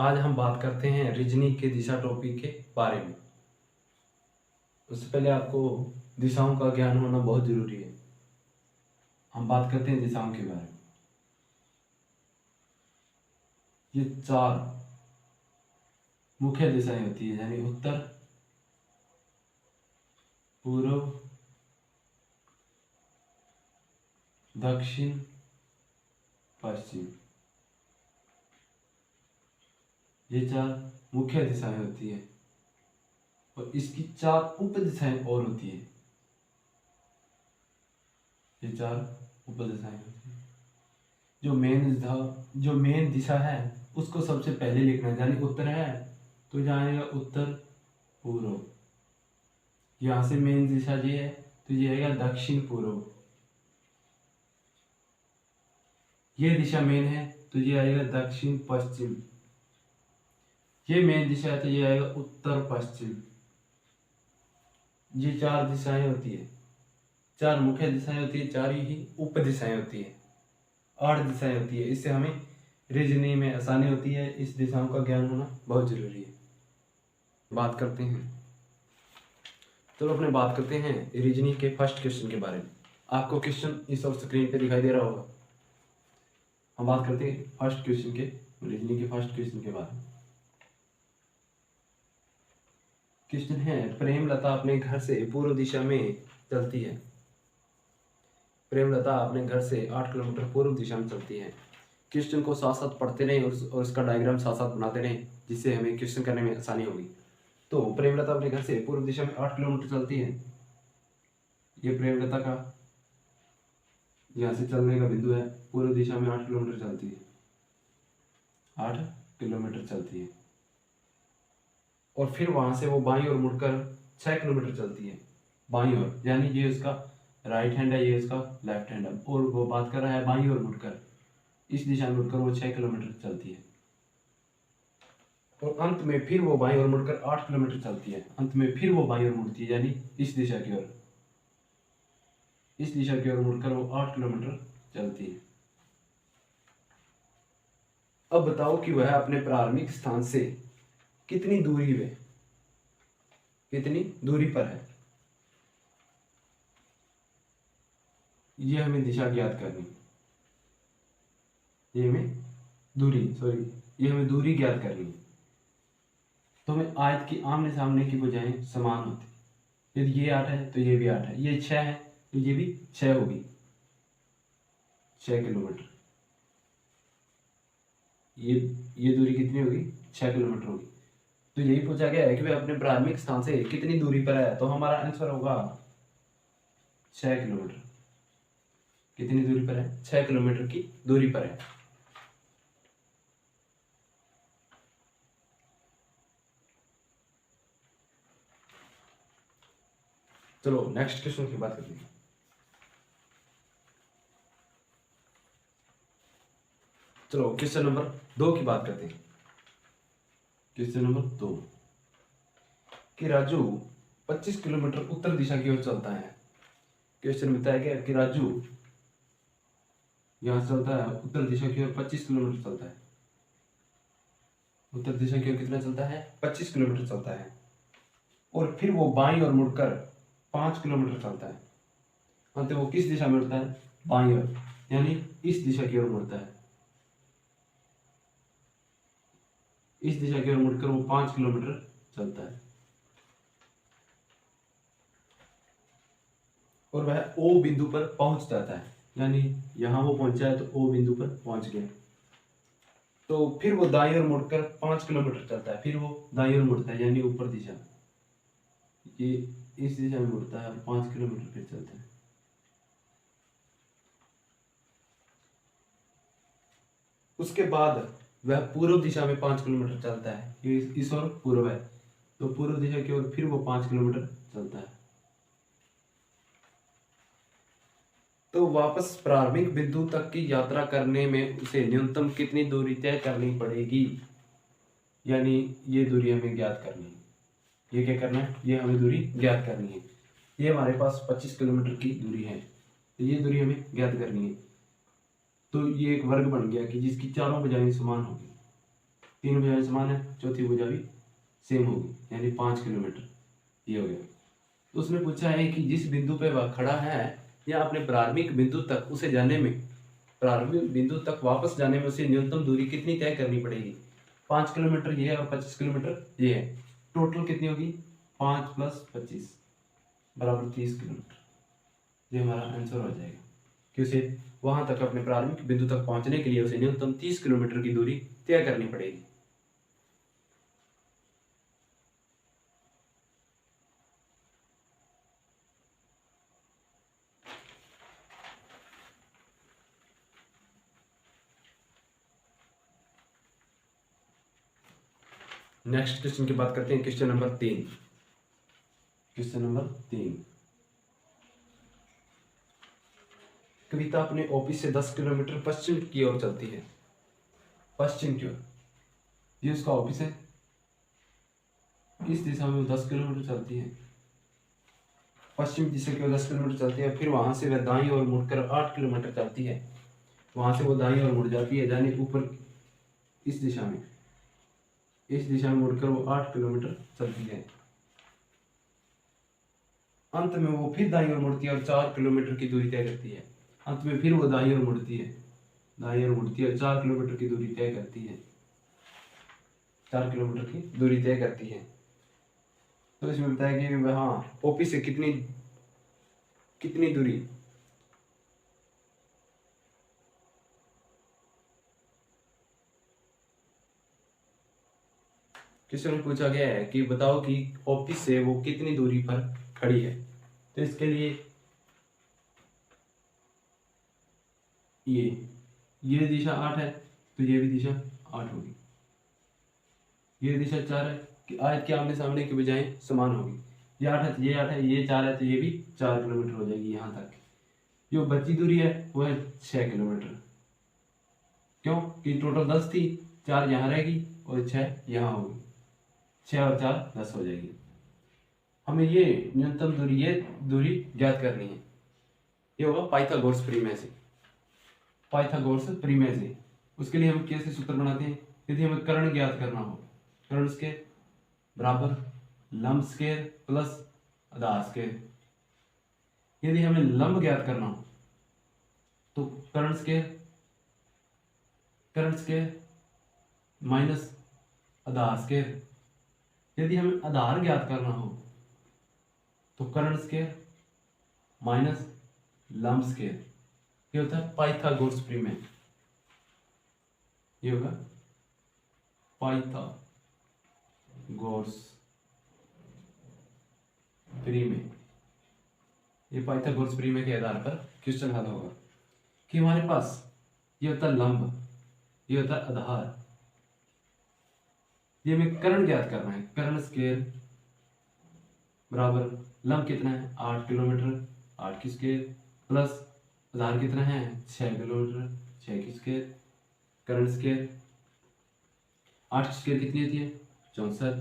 आज हम बात करते हैं रीजनिंग के दिशा टॉपिक के बारे में। उससे पहले आपको दिशाओं का ज्ञान होना बहुत जरूरी है। हम बात करते हैं दिशाओं के बारे में। ये 4 मुख्य दिशाएं होती है, यानी उत्तर, पूर्व, दक्षिण, पश्चिम। ये 4 मुख्य दिशाएं होती है और इसकी 4 उप दिशाएं और होती है। ये 4 उप दिशाएं होती है। जो मेन दिशा है उसको सबसे पहले लिखना है, यानी उत्तर है तो जाएगा उत्तर पूर्व। यहाँ से मेन दिशा ये है तो ये आएगा दक्षिण पूर्व। ये दिशा मेन है तो ये आएगा दक्षिण पश्चिम। ये मेन दिशा है तो ये आएगा उत्तर पश्चिम। ये 4 दिशाएं होती है, 4 मुख्य दिशाएं होती है, 4 ही उप दिशाएं होती है, 8 दिशाएं होती है। इससे हमें रीजनिंग में आसानी होती है। इस दिशाओं का ज्ञान होना बहुत जरूरी है। बात करते हैं, चलो अपने बात करते हैं रीजनिंग के फर्स्ट क्वेश्चन के बारे में। आपको क्वेश्चन इस और स्क्रीन पे दिखाई दे रहा होगा। हम बात करते हैं फर्स्ट क्वेश्चन के, रीजनिंग के फर्स्ट क्वेश्चन के बारे में। क्वेश्चन है, प्रेमलता अपने घर से पूर्व दिशा में चलती है। प्रेमलता अपने घर से 8 किलोमीटर पूर्व दिशा में चलती है। क्वेश्चन को साथ साथ पढ़ते रहें और उसका डायग्राम साथ साथ बनाते रहें, जिससे हमें क्वेश्चन करने में आसानी होगी। तो प्रेमलता अपने घर से पूर्व दिशा में 8 किलोमीटर चलती है। ये प्रेमलता का यहाँ से चलने का बिंदु है। पूर्व दिशा में 8 किलोमीटर चलती है, 8 किलोमीटर चलती है। और फिर वहां से वो बाईं ओर मुड़कर 6 किलोमीटर चलती है, बाईं ओर, यानी ये उसका राइट हैंड है, ये उसका लेफ्ट हैंड है, और वो बात कर रहा है बाईं ओर मुड़कर, इस दिशा में मुड़कर वो 6 किलोमीटर चलती है। और अंत में फिर वो बाईं ओर मुड़कर 8 किलोमीटर चलती है। अंत में फिर वो बाईं ओर मुड़ती है, यानी इस दिशा की ओर, इस दिशा की ओर मुड़कर वो 8 किलोमीटर चलती है। अब बताओ कि वह अपने प्रारंभिक स्थान से कितनी दूरी पर है। ये हमें दिशा ज्ञात करनी, ये हमें दूरी ज्ञात करनी है। तो हमें आयत की आमने सामने की भुजाएं समान होती। यदि ये 8 है तो ये भी 8 है, ये 6 है तो ये भी 6 होगी, 6 किलोमीटर। ये दूरी कितनी होगी? 6 किलोमीटर होगी। तो यही पूछा गया है कि वह अपने प्रारंभिक स्थान से कितनी दूरी पर है, तो हमारा आंसर होगा 6 किलोमीटर। कितनी दूरी पर है? 6 किलोमीटर की दूरी पर है। चलो नेक्स्ट क्वेश्चन की बात करते हैं। चलो क्वेश्चन नंबर 2 की बात करते हैं। क्वेश्चन नंबर 2 कि राजू 25 किलोमीटर उत्तर दिशा की ओर चलता है। क्वेश्चन में बताया गया कि राजू यहां चलता है उत्तर दिशा की ओर 25 किलोमीटर चलता है। उत्तर दिशा की ओर कितना चलता है? 25 किलोमीटर चलता है। और फिर वो बाईं ओर मुड़कर 5 किलोमीटर चलता है। अंत वो किस दिशा में मुड़ता है? बाईं ओर, यानी इस दिशा की ओर मुड़ता है। इस दिशा की ओर मुड़कर वो 5 किलोमीटर चलता है। और वह ओ बिंदु पर पहुंच जाता है, यानी यहां वो पहुंचा है तो ओ बिंदु पर पहुंच गया। तो फिर वो दाईं ओर मुड़कर 5 किलोमीटर चलता है। फिर वो दाईं ओर मुड़ता है, यानी ऊपर दिशा, ये इस दिशा में मुड़ता है और 5 किलोमीटर फिर चलता है। उसके बाद वह पूर्व दिशा में 5 किलोमीटर चलता है। ये इस ओर पूर्व है तो पूर्व दिशा की ओर फिर वो 5 किलोमीटर चलता है। तो वापस प्रारंभिक बिंदु तक की यात्रा करने में उसे न्यूनतम कितनी दूरी तय करनी पड़ेगी, यानी ये दूरी हमें ज्ञात करनी है। ये क्या करना है? ये हमें दूरी ज्ञात करनी है। ये हमारे पास 25 किलोमीटर की दूरी है, तो ये दूरी हमें ज्ञात करनी है। तो ये एक वर्ग बन गया कि जिसकी चारों भुजाएं समान होगी। तीन भुजाएं समान है, चौथी भुजा भी सेम होगी, यानी 5 किलोमीटर। ये हो गया। तो उसने पूछा है कि जिस बिंदु पे वह खड़ा है या अपने प्रारंभिक बिंदु तक उसे जाने में, प्रारंभिक बिंदु तक वापस जाने में उसे न्यूनतम दूरी कितनी तय करनी पड़ेगी। 5 किलोमीटर ये है और 25 किलोमीटर ये है, टोटल कितनी होगी 5 + 25 बराबर 30 किलोमीटर। ये हमारा आंसर हो जाएगा कि उसे वहां तक अपने प्रारंभिक बिंदु तक पहुंचने के लिए उसे न्यूनतम 30 किलोमीटर की दूरी तय करनी पड़ेगी। नेक्स्ट क्वेश्चन की बात करते हैं, क्वेश्चन नंबर 3। क्वेश्चन नंबर 3, कविता अपने ऑफिस से 10 किलोमीटर पश्चिम की ओर चलती है। पश्चिम की ओर, ये उसका ऑफिस है, इस दिशा में वो 10 किलोमीटर चलती है, पश्चिम दिशा की ओर 10 किलोमीटर चलती है। फिर वहां से वह दाईं ओर मुड़कर 8 किलोमीटर चलती है। वहां से वो दाईं ओर मुड़ जाती है, यानी ऊपर इस दिशा में, इस दिशा में मुड़कर वो 8 किलोमीटर चलती है। अंत में वो फिर दाईं ओर मुड़ती है और 4 किलोमीटर की दूरी तय करती है। अंत में फिर वो दाईं ओर मुड़ती है, दाईं ओर मुड़ती है और 4 किलोमीटर की दूरी तय करती है, 4 किलोमीटर की दूरी तय करती है। तो इसमें बताया कि हाँ ऑफिस से कितनी कितनी दूरी, क्वेश्चन में पूछा गया है कि बताओ कि ऑफिस से वो कितनी दूरी पर खड़ी है। तो इसके लिए ये दिशा 8 है, तो ये भी दिशा 8 होगी। ये दिशा 4 है कि आयत के आमने सामने की बजाय समान होगी। ये 8 है तो ये 8 है, ये 4 है तो ये भी 4 किलोमीटर हो जाएगी यहाँ तक। जो बची दूरी है वो है 6 किलोमीटर। क्यों कि टोटल 10 थी, 4 यहाँ रहेगी और 6 यहाँ होगी, 6 और 4 10 हो जाएगी। हमें ये न्यूनतम दूरी, ये दूरी ज्ञात करनी है। ये होगा पाइथागोरस प्रीमेय। पाइथागोरस प्रीमेय, उसके लिए हम कैसे सूत्र बनाते हैं। यदि हमें कर्ण ज्ञात करना हो, कर्ण स्क्वायर बराबर लंब स्क्वायर प्लस आधार स्क्वायर। यदि हमें लंब ज्ञात करना हो तो कर्ण स्क्वायर माइनस आधार स्क्वायर। यदि हमें आधार ज्ञात करना हो तो कर्ण स्क्वायर माइनस लंब स्क्वायर। ये होता है पाइथागोरस प्रमेय। ये होगा पाइथागोरस प्रमेय। ये पाइथागोरस प्रमेय के आधार पर क्वेश्चन हल होगा कि हमारे पास ये होता है लंब, ये होता है आधार, ये हमें कर्ण ज्ञात करना है। कर्ण स्क्वायर बराबर लंब कितना है 8 किलोमीटर, 8 की स्क्वायर प्लस आधार कितना है 6 किलोमीटर, 6 की स्क्वायर। कर्ण स्क्वायर 8 की स्क्वायर कितनी होती है 64,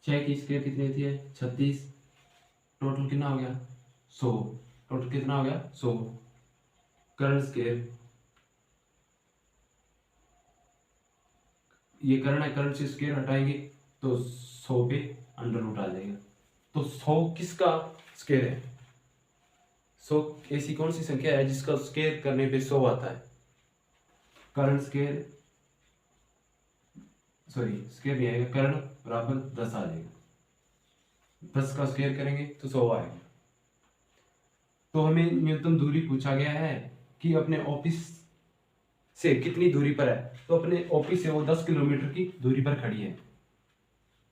6 की स्क्वायर कितनी होती है 36, टोटल कितना हो गया 100। टोटल कितना हो गया 100। कर्ण स्क्वायर, ये कर्ण है, कर्ण से स्क्वायर हटाएंगे तो 100 पे अंडर रूट आ जाएगा। तो 100 किसका स्क्वायर है, 100 ऐसी कौन सी संख्या है जिसका स्क्वायर करने पे 100 आता है। कर्ण स्क्वायर, सॉरी स्क्वायर नहीं आएगा, कर्ण बराबर 10 आ जाएगा। 10 का स्क्वायर करेंगे तो 100 आएगा। तो हमें न्यूनतम दूरी पूछा गया है कि अपने ऑफिस से कितनी दूरी पर है। तो अपने ऑफिस से वो 10 किलोमीटर की दूरी पर खड़ी है,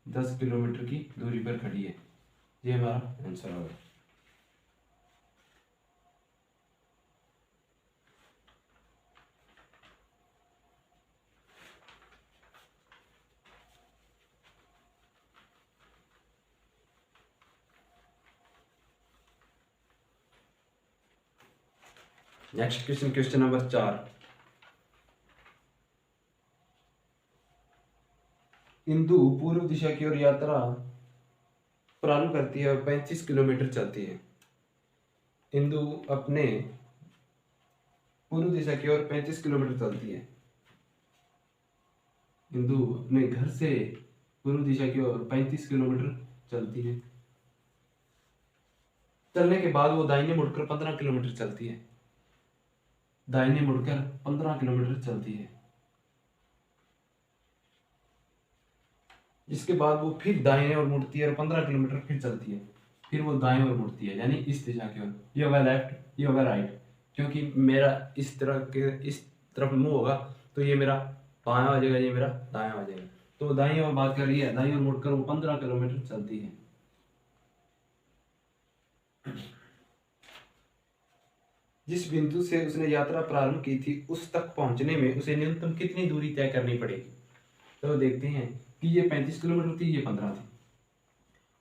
10 किलोमीटर की दूरी पर खड़ी है। ये हमारा आंसर होगा। Next question, question number 4। Indu पूर्व दिशा की ओर यात्रा प्रारंभ करती है और 35 किलोमीटर चलती है। इंदु अपने पूर्व दिशा की ओर 35 किलोमीटर चलती है। बिंदु अपने घर से पूर्व दिशा की ओर 35 किलोमीटर चलती है। चलने के बाद वो दाहिने मुड़कर 15 किलोमीटर चलती है। दाहिने मुड़कर 15 किलोमीटर चलती है। इसके बाद वो फिर दाहिने ओर मुड़ती है और 15 किलोमीटर फिर चलती है। फिर वो दाएं ओर मुड़ती है, यानी इस दिशा की ओर। ये होगा लेफ्ट, ये होगा राइट। क्योंकि मेरा इस तरफ मुंह होगा तो ये मेरा बायां आ जाएगा, ये मेरा दायां आ जाएगा। तो दाईं ओर बात कर रही है, दाईं ओर मुड़कर वो 15 किलोमीटर चलती है। जिस बिंदु से उसने यात्रा प्रारंभ की थी उस तक पहुंचने में उसे न्यूनतम कितनी दूरी तय करनी पड़ेगी। तो देखते हैं कि ये 35 किलोमीटर थी, ये 15 थी।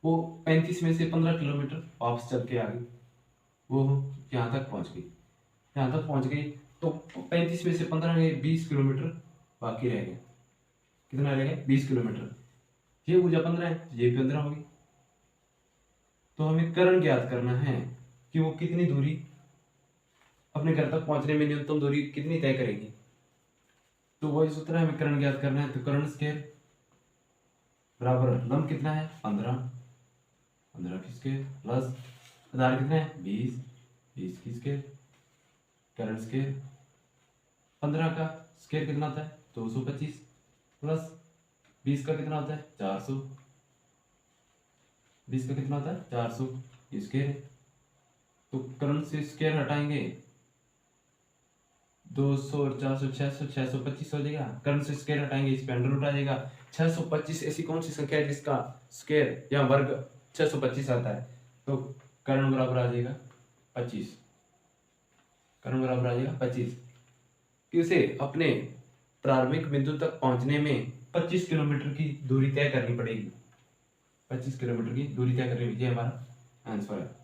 वो 35 में से 15 किलोमीटर वापस चल के आ गई, वो यहाँ तक पहुंच गई। यहाँ तक पहुंच गई तो 35 में से 15 गए, 20 किलोमीटर बाकी रह गए। कितना रह गया? 20 किलोमीटर। ये भुजा 15 है, ये 15 होगी। तो हमें कर्ण ज्ञात करना है कि वो कितनी दूरी अपने घर तक पहुंचने में न्यूनतम दूरी कितनी तय करेगी। तो वही सूत्र है, हमें कर्ण ज्ञात करना है। तो कर्ण स्क्वायर बराबर लंब कितना है? 15, 15 की स्क्वायर प्लस आधार कितना है? 20, 20 की स्क्वायर। कर्ण स्क्वायर 15 का स्क्वायर कितना होता है? 225 प्लस 20 का कितना होता है? 400। 20 का कितना होता है? 400 स्क्वायर है। तो कर्ण से स्क्वायर हटाएंगे 200 और 400 600, 625 हो जाएगा। कर्ण से स्क्वायर हटाएंगे, इस पे अंडर रूट आ जाएगा। 625 ऐसी कौन सी संख्या है जिसका स्क्वायर या वर्ग 625 आता है? तो कर्ण बराबर आ जाएगा 25। कर्ण बराबर आ जाएगा 25। कि उसे अपने प्रारंभिक बिंदु तक पहुंचने में 25 किलोमीटर की दूरी तय करनी पड़ेगी। 25 किलोमीटर की दूरी तय करनी पड़ेगी, हमारा आंसर है।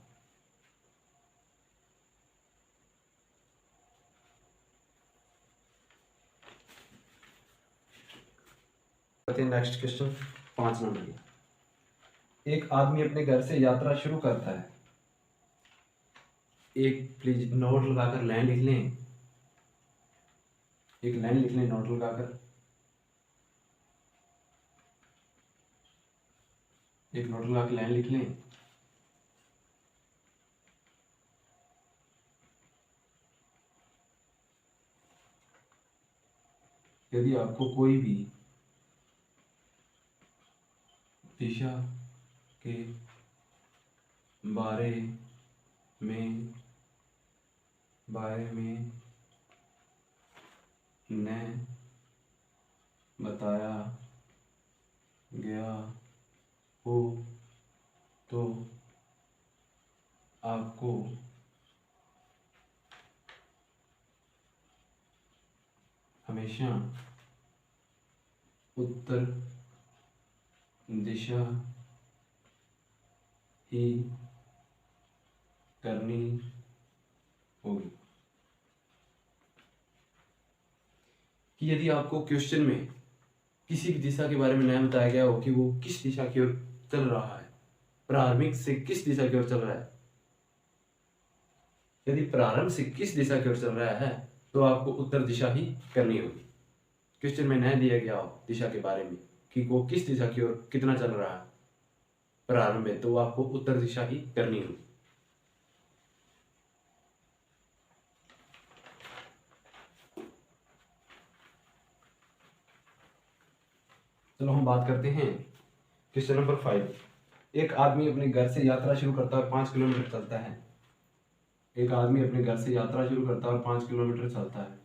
नेक्स्ट क्वेश्चन 5 नंबर की। एक आदमी अपने घर से यात्रा शुरू करता है। एक प्लीज नोट लगाकर लाइन लिख लें, एक लाइन लिख लें नोट लगाकर। एक नोट लगा के लाइन लिख लें। यदि आपको कोई भी दिशा के बारे में न बताया गया हो तो आपको हमेशा उत्तर दिशा ही करनी होगी। कि यदि आपको क्वेश्चन में किसी भी दिशा के बारे में नहीं बताया गया हो कि वो किस दिशा की ओर चल रहा है, प्रारंभिक से किस दिशा की ओर चल रहा है, यदि प्रारंभ से किस दिशा की ओर चल रहा है तो आपको उत्तर दिशा ही करनी होगी। क्वेश्चन में नहीं दिया गया हो दिशा के बारे में कि वो किस दिशा की ओर कितना चल रहा है प्रारंभ में, तो आपको उत्तर दिशा ही करनी होगी। चलो हम बात करते हैं क्वेश्चन नंबर 5। एक आदमी अपने घर से यात्रा शुरू करता है और 5 किलोमीटर चलता है। एक आदमी अपने घर से यात्रा शुरू करता है और 5 किलोमीटर चलता है।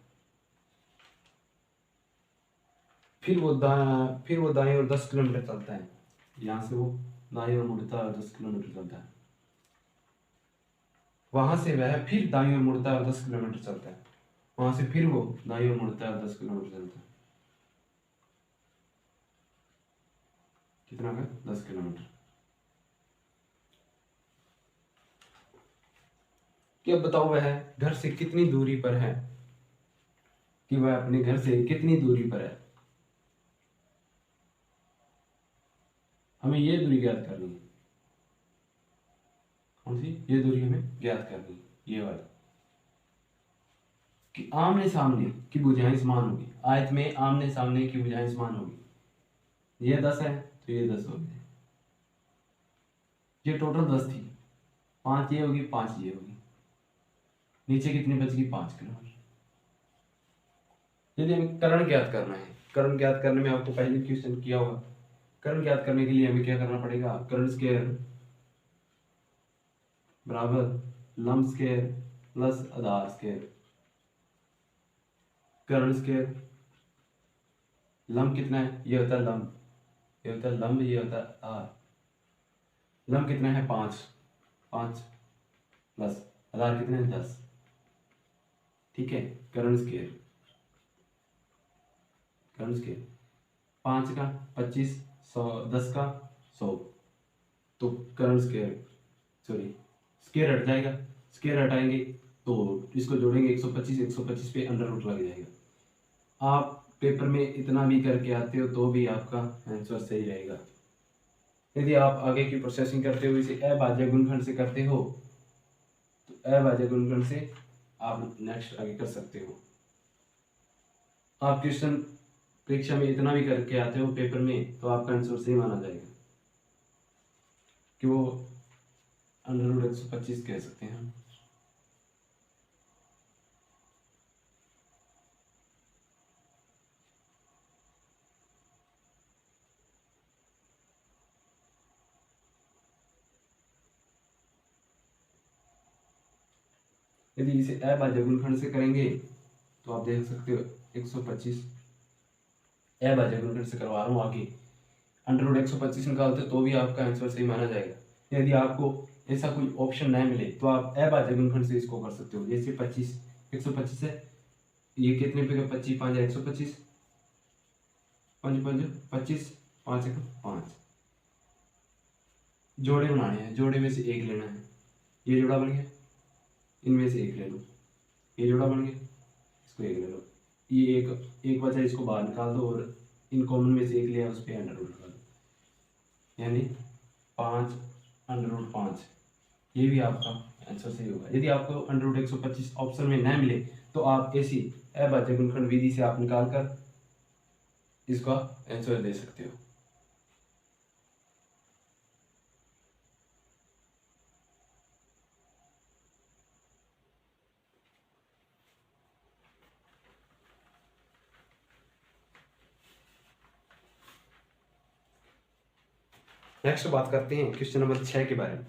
फिर वो दाएं और 10 किलोमीटर चलता है। यहाँ से वो दाएं और मुड़ता है और 10 किलोमीटर चलता है। वहां से वह फिर दाएं और मुड़ता है और 10 किलोमीटर चलता है। वहां से फिर वो दाएं और मुड़ता है और 10 किलोमीटर चलता है। कितना का? 10 किलोमीटर। कि अब बताओ वह घर से कितनी दूरी पर है, कि वह अपने घर से कितनी दूरी पर है। हमें ये दूरी ज्ञात करनी है। कौन सी? ये दूरी हमें ज्ञात करनी है, ये वाली। कि आमने सामने की भुजाएं समान होगी। आयत में आमने सामने की भुजाएं समान होगी। ये 10 है तो ये 10 हो गए। ये टोटल 10 थी, 5 ये होगी 5 ये होगी, नीचे कितनी बच गई 5 किलोमीटर। यदि हमें कर्ण ज्ञात करना है, कर्ण ज्ञात करने में आपको पहले क्वेश्चन किया होगा। कर्ण ज्ञात करने के लिए हमें क्या करना पड़ेगा, कर्ण स्क्वायर बराबर लंब स्क्वायर प्लस आधार स्क्वायर। कर्ण स्क्वायर लंब कितना है, ये होता है लंब, ये होता है लंब, ये होता है आर। लंब कितना है 5 प्लस आधार कितने हैं 10। ठीक है, कर्ण स्क्वायर 5 का 25, 100 10 का 100, तो कर्ण स्क्वायर स्क्वायर हट जाएगा। स्क्वायर हटाएंगे तो इसको जोड़ेंगे 125, 125 पे अंडर रूट लग जाएगा। आप पेपर में इतना भी करके आते हो तो भी आपका आंसर सही रहेगा। यदि आप आगे की प्रोसेसिंग करते हो, इसे अभाज्य गुणनखंड से करते हो तो अभाज्य गुणनखंड से आप नेक्स्ट आगे कर सकते हो। आप क्वेश्चन परीक्षा में इतना भी करके आते हो पेपर में तो आपका आंसर सही माना जाएगा कि वो अंडर रूट 125 कह सकते हैं हम। यदि इसे अभाज्य गुणनखंड से करेंगे तो आप देख सकते हो 125 अभाज्य गुणनखंड से करवा रहा हूँ आगे, अंडर रूट 125 निकालते तो भी आपका आंसर सही माना जाएगा। यदि आपको ऐसा कोई ऑप्शन नहीं मिले तो आप अभाज्य गुणनखंड से इसको कर सकते हो। जैसे 125 है, ये कितने पे का 25 5 125, 5 5 25, 5 5 जोड़े बनाने हैं, जोड़े में से एक लेना है। ये जोड़ा बन गया, इनमें से एक ले लो, ये जोड़ा बन गया, इसको एक ले लो, ये एक बचा, इसको बाहर निकाल दो और इन कॉमन में से एक लिया उस पर अंडर रूट लगा दो, यानी 5 अंडर रूट 5। ये भी आपका आंसर सही होगा। यदि आपको अंडर रूट 125 ऑप्शन में न मिले तो आप ऐसी अभाज्य गुणनखंड विधि से आप निकाल कर इसका आंसर दे सकते हो। नेक्स्ट बात करते हैं क्वेश्चन नंबर 6 के बारे में।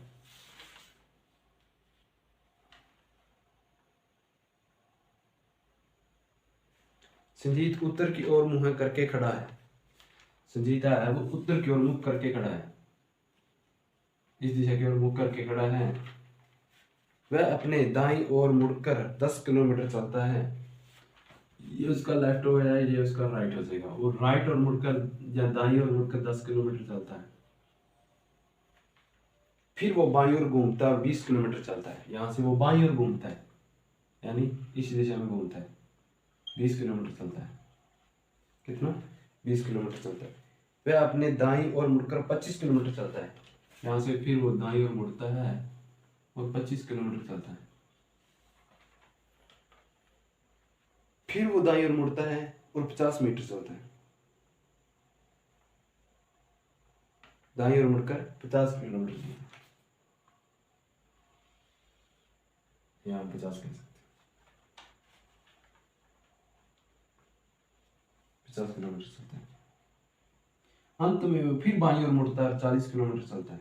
संजीत उत्तर की ओर मुंह करके खड़ा है। संजीता है वो उत्तर की ओर मुख करके खड़ा है, इस दिशा की ओर मुख करके खड़ा है। वह अपने दाईं ओर मुड़कर 10 किलोमीटर चलता है। ये उसका लेफ्ट हो जाएगा, ये उसका राइट हो जाएगा। वो राइट और मुड़कर या दाईं ओर मुड़कर 10 किलोमीटर चलता है। फिर वो बाईं ओर घूमता है 20 किलोमीटर चलता है। यहाँ से वो बाईं ओर घूमता है, यानी इस दिशा में घूमता है, 20 किलोमीटर चलता है। कितना? 20 किलोमीटर चलता है। वह अपने दाईं ओर मुड़कर 25 किलोमीटर चलता है। यहाँ से फिर वो दाईं ओर मुड़ता है और 25 किलोमीटर चलता है। फिर वो दाईं ओर मुड़ता है और 50 मीटर चलता है। दाईं ओर मुड़कर 50 किलोमीटर चलता है। यहाँ 50 कह सकते, 50 किलोमीटर चलता है। अंत में वो फिर बाईं ओर मुड़ता है, 40 किलोमीटर चलता है।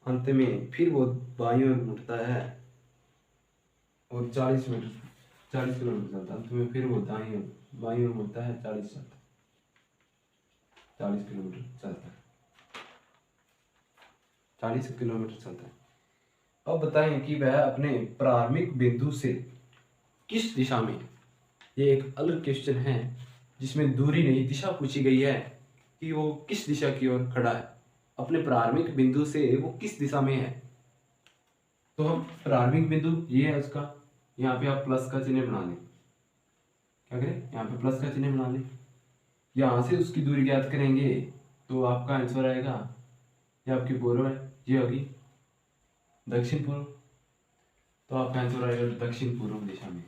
अंत में फिर वो बाईं ओर मुड़ता है और 40 किलोमीटर चलता है। अंत में फिर वो बाईं ओर मुड़ता है, 40 किलोमीटर चलता है। 40 किलोमीटर चलता है। अब बताएं कि वह अपने प्रारंभिक बिंदु से किस दिशा में, ये एक अलग क्वेश्चन है जिसमें दूरी नहीं दिशा पूछी गई है कि वो किस दिशा की ओर खड़ा है। अपने प्रारंभिक बिंदु से वो किस दिशा में है। तो हम प्रारंभिक बिंदु ये है उसका, यहाँ पे आप प्लस का चिन्ह बना लें। क्या करें, यहाँ पे प्लस का चिन्ह बना लें। यहाँ से उसकी दूरी ज्ञात करेंगे तो आपका आंसर आएगा, ये आपकी पूर्व है, ये होगी दक्षिण पूर्व, तो आपका आंसर आएगा दक्षिण पूर्व दिशा में।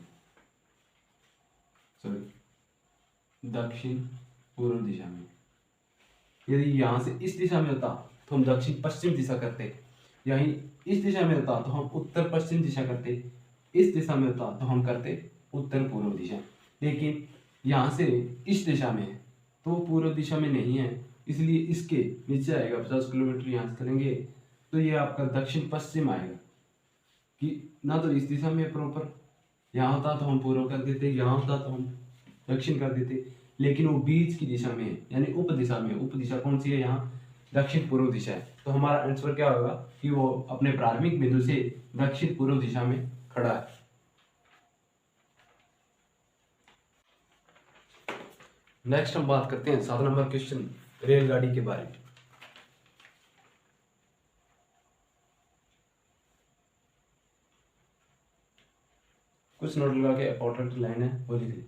सॉरी दक्षिण पूर्व दिशा में। यदि यहाँ से इस दिशा में होता तो हम दक्षिण पश्चिम दिशा करते, यहीं इस दिशा में होता तो हम उत्तर पश्चिम दिशा करते, इस दिशा में होता तो हम करते उत्तर पूर्व दिशा। लेकिन यहाँ से इस दिशा में है तो पूर्व दिशा में नहीं है, इसलिए इसके नीचे आएगा 50 किलोमीटर यहाँ से चलेंगे तो ये आपका दक्षिण पश्चिम आएगा। कि ना तो इस दिशा में प्रॉपर, यहाँ होता तो हम पूर्व कर देते, यहाँ होता तो हम दक्षिण कर देते, लेकिन वो बीच की दिशा में है यानी उप दिशा में। उप दिशा कौन सी है? यहाँ दक्षिण पूर्व दिशा है। तो हमारा आंसर क्या होगा कि वो अपने प्रारंभिक बिंदु से दक्षिण पूर्व दिशा में खड़ा है। नेक्स्ट हम बात करते हैं 7 नंबर क्वेश्चन रेलगाड़ी के बारे में। कुछ नोट लगा के इंपॉर्टेंट लाइन है वो लिख ली।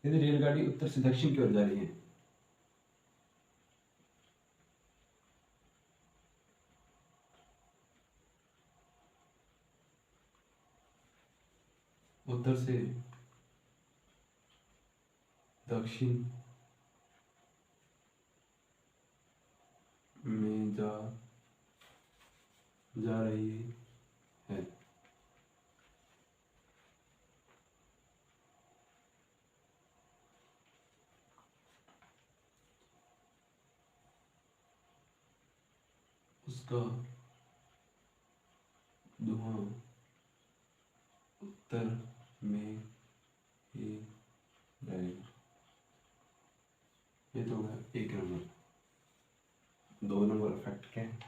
यदि रेलगाड़ी उत्तर से दक्षिण की ओर जा रही है उत्तर से दक्षिण में जा रही है उसका धुआं उत्तर में ही रहेगा। ये तो होगा 1 नंबर। 2 नंबर फैक्ट क्या है?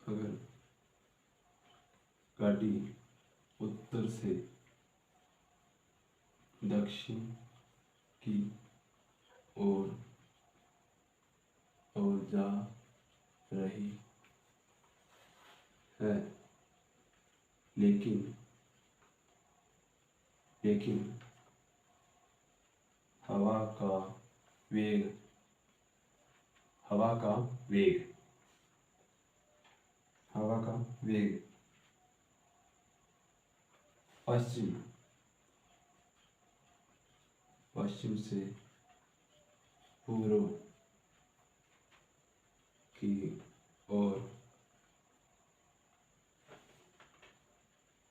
अगर गाड़ी उत्तर से दक्षिण की ओर जा रही है लेकिन हवा का वेग पश्चिम से पूर्व की ओर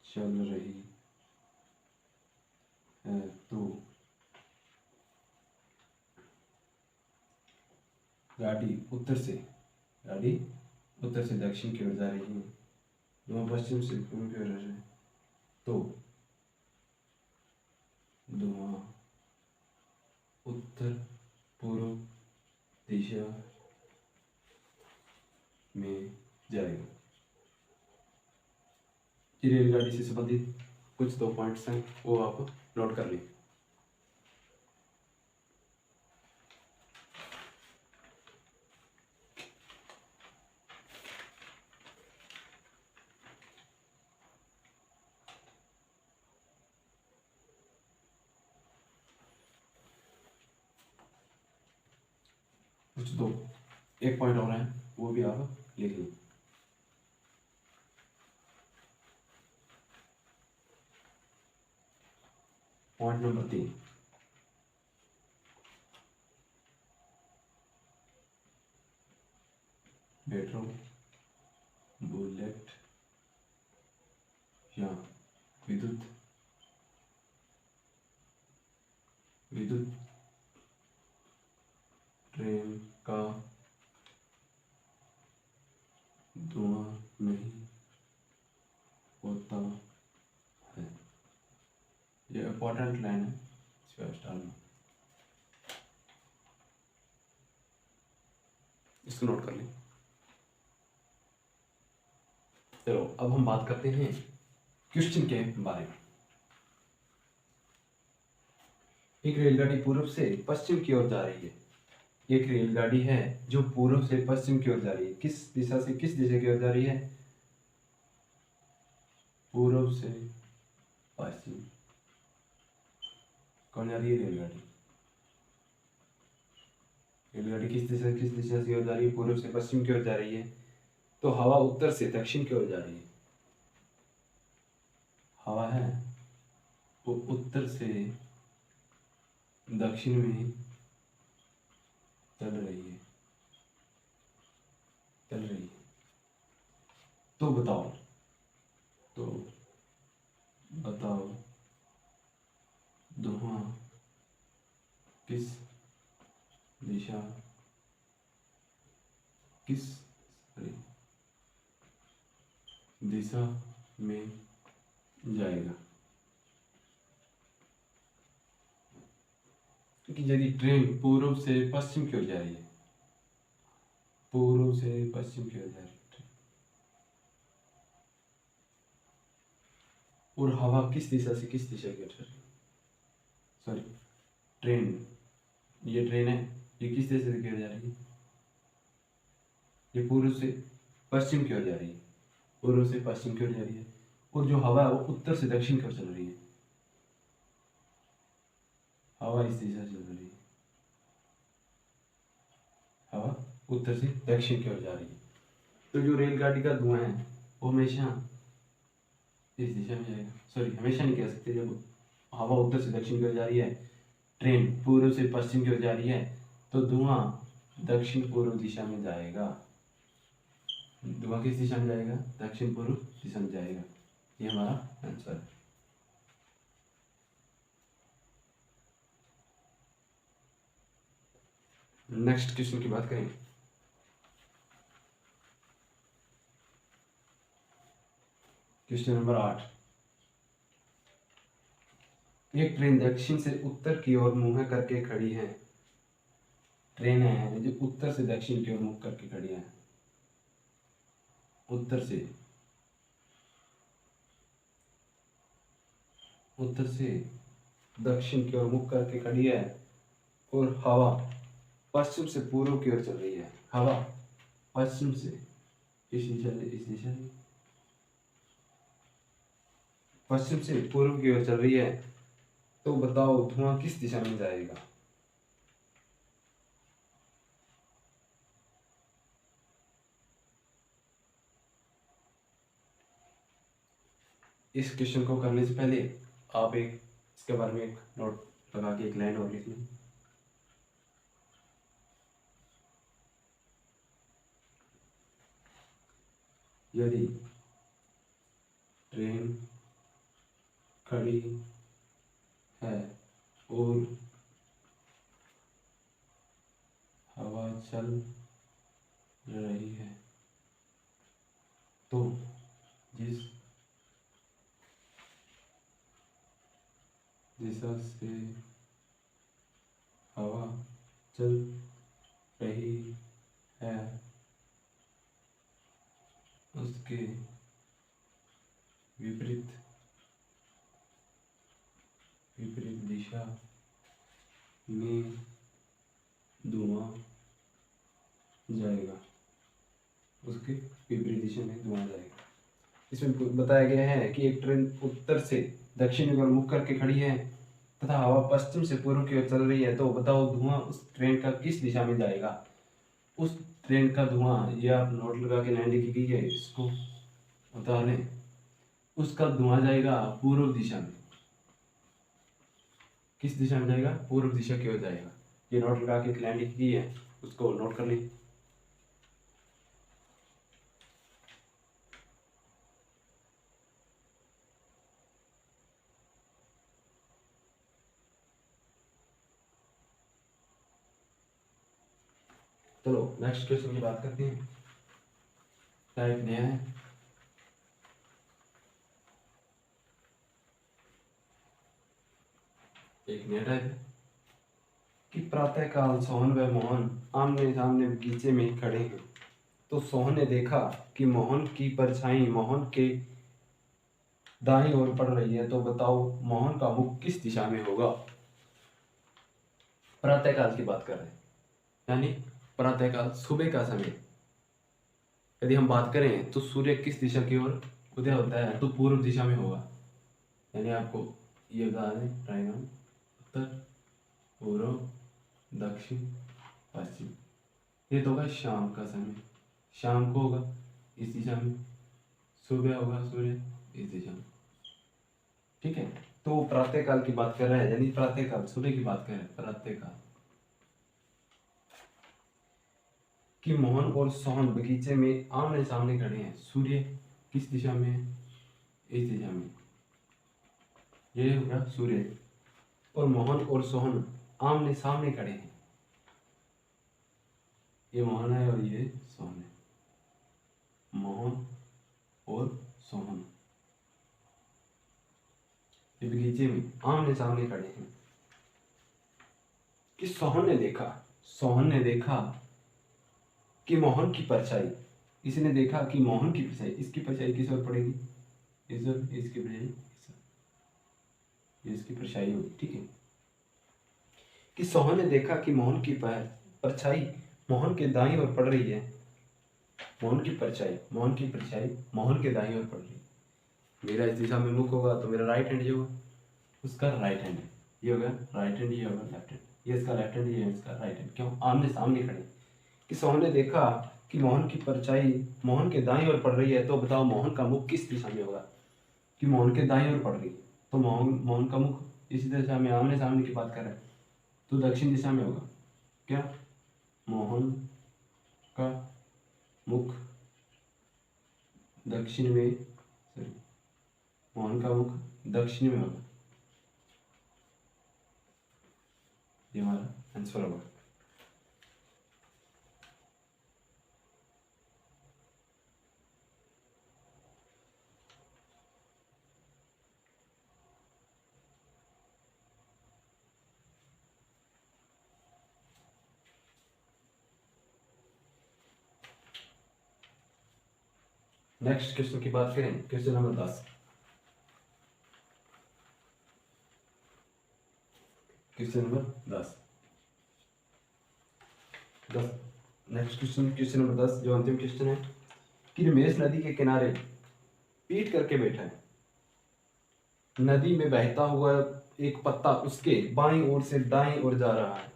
चल रही है तो गाड़ी उत्तर से दक्षिण की ओर जा रही है, धुआं पश्चिम से पूर्व की ओर जा रहा है तो धुआं उत्तर पूर्व दिशा में जाएगा। ये रेलगाड़ी से संबंधित कुछ 2 पॉइंट्स हैं वो आप नोट कर लें। कुछ 1 पॉइंट और है वो भी आप लिख लें। पॉइंट नंबर 3, मेट्रो, बुलेट या विद्युत ट्रेन का धुआं नहीं होता है। ये इंपॉर्टेंट लाइन है, इसको नोट कर लें। चलो अब हम बात करते हैं क्वेश्चन के बारे में। एक रेलगाड़ी पूर्व से पश्चिम की ओर जा रही है। एक रेलगाड़ी है जो पूर्व से पश्चिम की ओर जा रही है। किस दिशा से किस दिशा की ओर जा रही है? पूर्व से पश्चिम। कौन जा रही है? रेलगाड़ी। रेलगाड़ी किस दिशा से ओर जा रही है? पूर्व से पश्चिम की ओर जा रही है। तो हवा उत्तर से दक्षिण की ओर जा रही है। हवा है वो उत्तर से दक्षिण में चल रही है। तो बताओ धुआं किस दिशा में जाएगा? क्योंकि यदि ट्रेन पूर्व से पश्चिम की ओर जा रही है, पूर्व से पश्चिम की ओर जा रही है और हवा किस दिशा से किस दिशा की ओर जा रही है? सॉरी, ये ट्रेन है, ये किस दिशा की ओर जा रही है? ये पूर्व से पश्चिम की ओर जा रही है, पूर्व से पश्चिम की ओर जा रही है। और जो हवा है वो उत्तर से दक्षिण की ओर चल रही है। हवा इस दिशा से चल रही है, हवा उत्तर से दक्षिण की ओर जा रही है। तो जो रेलगाड़ी का धुआं है वो हमेशा इस दिशा में जाएगा। सॉरी, हमेशा नहीं कह सकते। जब हवा उत्तर से दक्षिण की ओर जा रही है, ट्रेन पूर्व से पश्चिम की ओर जा रही है, तो धुआं दक्षिण पूर्व दिशा में जाएगा। धुआं किस दिशा में जाएगा? दक्षिण पूर्व दिशा में जाएगा। ये हमारा आंसर है। नेक्स्ट क्वेश्चन की बात करें। Question number 8। एक ट्रेन दक्षिण से उत्तर की ओर मुंह करके खड़ी है। ट्रेन है जो उत्तर से दक्षिण की ओर मुंह करके खड़ी है। उत्तर से दक्षिण की ओर मुख करके खड़ी है और हवा पश्चिम से पूर्व की ओर चल रही है। हवा पश्चिम से इस दिशा से पश्चिम से पूर्व की ओर चल रही है। तो बताओ धुआं किस दिशा में जाएगा? इस क्वेश्चन को करने से पहले आप इसके बारे में एक नोट लगा के एक लाइन और लिख लें। यदि ट्रेन खड़ी है और हवा चल रही है, तो जिस दिशा से हवा चल रही है उसके विपरीत दिशा में धुआं जाएगा। उसके विपरीत दिशा में धुआं जाएगा। इसमें बताया गया है कि एक ट्रेन उत्तर से दक्षिण की ओर मुख करके खड़ी है तथा हवा पश्चिम से पूर्व की ओर चल रही है। तो बताओ धुआं उस ट्रेन का किस दिशा में जाएगा? उस ट्रेन का धुआं, ये आप नोट लगा के लाइन लिखी गई है, इसको बता लें। उसका धुआं जाएगा पूर्व दिशा में। किस दिशा में जाएगा? पूर्व दिशा की ओर जाएगा। ये नोट लगा के एक लाइन लिखी गई है, उसको नोट कर लें। चलो नेक्स्ट क्वेश्चन की बात करते हैं। टाइप नया है। एक नया टाइप है कि प्रातःकाल सोहन व मोहन आमने सामने बगीचे में खड़े हैं। तो सोहन ने देखा कि मोहन की परछाई मोहन के दाईं ओर पड़ रही है। तो बताओ मोहन का मुख किस दिशा में होगा? प्रातःकाल की बात कर रहे हैं, यानी प्रातःकाल सुबह का समय। यदि हम बात करें तो सूर्य किस दिशा की ओर उदय होता है? तो पूर्व दिशा में होगा। यानी आपको ये बता दें, उत्तर, पूर्व, दक्षिण, पश्चिम। ये तो होगा शाम का समय, शाम को होगा इस दिशा में, सुबह होगा सूर्य इस दिशा में। ठीक है, तो प्रातः काल की बात कर रहा है, यानी प्रातः काल सुबह की बात कर रहे हैं। प्रातः काल कि मोहन और सोहन बगीचे में आमने सामने खड़े हैं। सूर्य किस दिशा में है? इस दिशा में। ये हो गया सूर्य। और मोहन और सोहन आमने सामने खड़े हैं। ये मोहन है और ये सोहन है। मोहन और सोहन ये बगीचे में आमने सामने खड़े हैं कि सोहन ने देखा कि मोहन की परछाई, इसने देखा कि मोहन की परछाई, इसकी परछाई किस ओर पड़ेगी? इस ओर, इसकी परछाई इस ओर, इसकी परछाई होगी। ठीक है, कि सोहन ने देखा कि मोहन की परछाई मोहन के दाईं ओर पड़ रही है। मोहन की परछाई मोहन के दाईं ओर पड़ रही है। मेरा इस दिशा में मुख होगा तो मेरा राइट हैंड ये होगा, उसका राइट हैंड है। ये होगा राइट हैंड, ये होगा लेफ्ट हैंड, ये इसका लेफ्ट हैंड, ये इसका राइट हैंड। क्यों? आमने सामने खड़े। कि सोहन ने देखा कि मोहन की परछाई मोहन के दाईं ओर पड़ रही है, तो बताओ मोहन का मुख किस दिशा में होगा? कि मोहन के दाईं ओर पड़ रही है, तो मोहन का मुख इसी दिशा में, आमने सामने की बात कर रहे हैं, तो दक्षिण दिशा में होगा। क्या? मोहन का मुख दक्षिण में, सॉरी, मोहन का मुख दक्षिण में होगा। ये हमारा आंसर होगा। नेक्स्ट क्वेश्चन की बात करें, question number 10। Question number 10 next question number 10 जो अंतिम क्वेश्चन है कि रमेश नदी के किनारे पीट करके बैठा है। नदी में बहता हुआ एक पत्ता उसके बाईं ओर से दाईं ओर जा रहा है।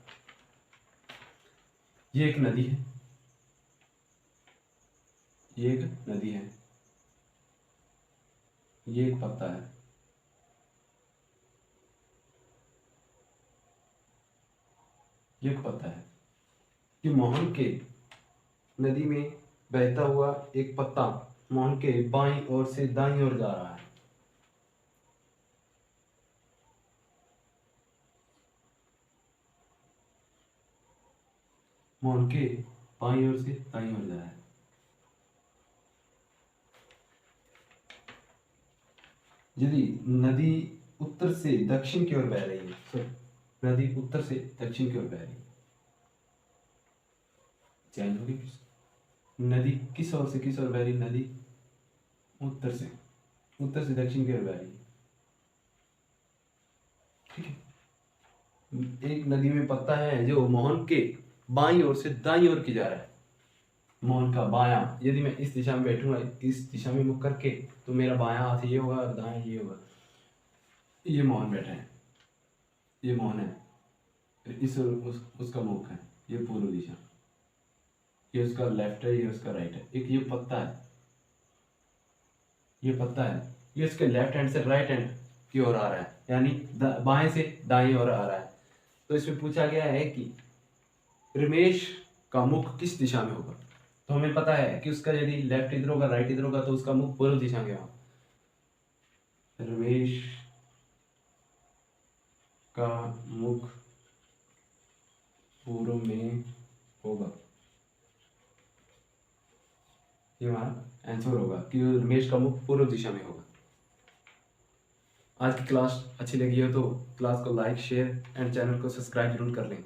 ये एक नदी है, ये एक नदी है, ये एक पत्ता है, ये एक पत्ता है। कि मोहन के नदी में बहता हुआ एक पत्ता मोहन के बाईं ओर से दाईं ओर जा रहा है। मोहन के बाईं ओर से दाईं ओर जा रहा है। यदि नदी उत्तर से दक्षिण की ओर बह रही है, सॉरी, नदी उत्तर से दक्षिण की ओर बह रही है, चेंज होगी। नदी किस ओर से किस ओर बह रही? नदी उत्तर से दक्षिण की ओर बह रही है। ठीक है, एक नदी में पत्ता है जो मोहन के बाईं ओर से दाईं ओर की जा रहा है। मोहन का बायां, यदि मैं इस दिशा में बैठूंगा, इस दिशा में मुख करके, तो मेरा बायां हाथ ये होगा और दायां ये होगा। ये मोहन बैठा है, ये मोहन है, इस उसका मुख है, ये पूर्व दिशा, ये उसका लेफ्ट है, ये उसका राइट है। एक ये पत्ता है, ये पत्ता है, ये उसके लेफ्ट हैंड से राइट हैंड की ओर आ रहा है, यानी बाएं से दाएं ओर आ रहा है। तो इसमें पूछा गया है कि रमेश का मुख किस दिशा में होगा। तो हमें पता है कि उसका यदि लेफ्ट इधर होगा, राइट इधर होगा, तो उसका मुख पूर्व दिशा में होगा। रमेश का मुख पूर्व में होगा। ये हमारा आंसर होगा कि रमेश का मुख पूर्व दिशा में होगा। आज की क्लास अच्छी लगी हो तो क्लास को लाइक, शेयर एंड चैनल को सब्सक्राइब जरूर कर लें।